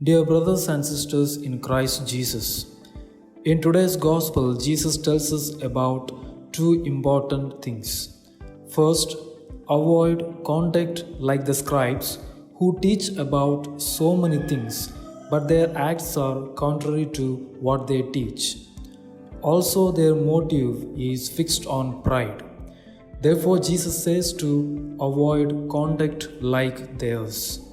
Dear brothers and sisters in Christ Jesus, in today's Gospel, Jesus tells us about two important things. First, avoid conduct like the scribes who teach about so many things, but their acts are contrary to what they teach. Also, their motive is fixed on pride. Therefore, Jesus says to avoid conduct like theirs.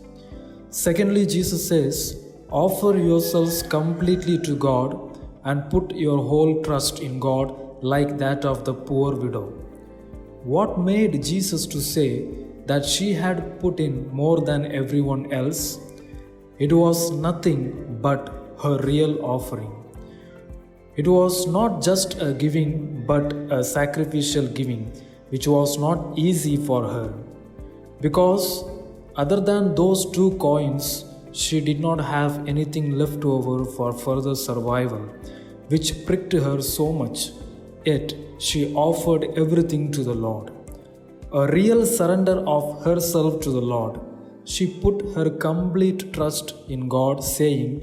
Secondly, Jesus says, offer yourselves completely to God and put your whole trust in God like that of the poor widow. What made Jesus to say that she had put in more than everyone else? It was nothing but her real offering. It was not just a giving but a sacrificial giving, which was not easy for her. Because other than those 2 coins, she did not have anything left over for further survival, which pricked her so much. Yet she offered everything to the Lord. A real surrender of herself to the Lord. She put her complete trust in God, saying,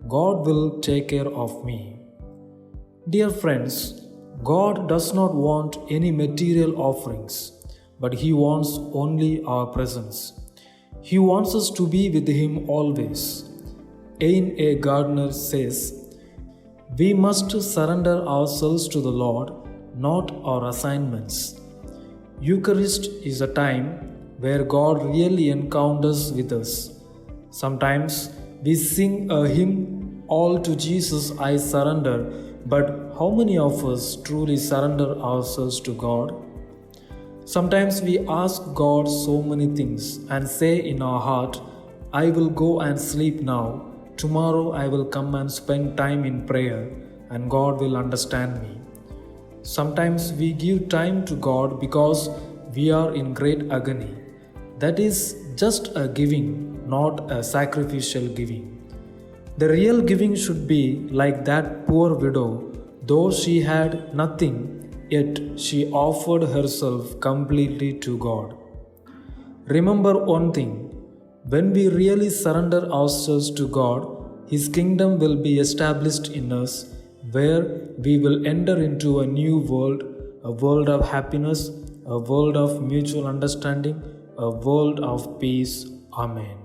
God will take care of me. Dear friends, God does not want any material offerings, but He wants only our presence. He wants us to be with Him always. Ain A. Gardner says, we must surrender ourselves to the Lord, not our assignments. Eucharist is a time where God really encounters with us. Sometimes we sing a hymn, All to Jesus I surrender, but how many of us truly surrender ourselves to God? Sometimes we ask God so many things and say in our heart, I will go and sleep now. Tomorrow I will come and spend time in prayer and God will understand me. Sometimes we give time to God because we are in great agony. That is just a giving, not a sacrificial giving. The real giving should be like that poor widow. Though she had nothing, yet she offered herself completely to God. Remember one thing, when we really surrender ourselves to God, His kingdom will be established in us, where we will enter into a new world, a world of happiness, a world of mutual understanding, a world of peace. Amen.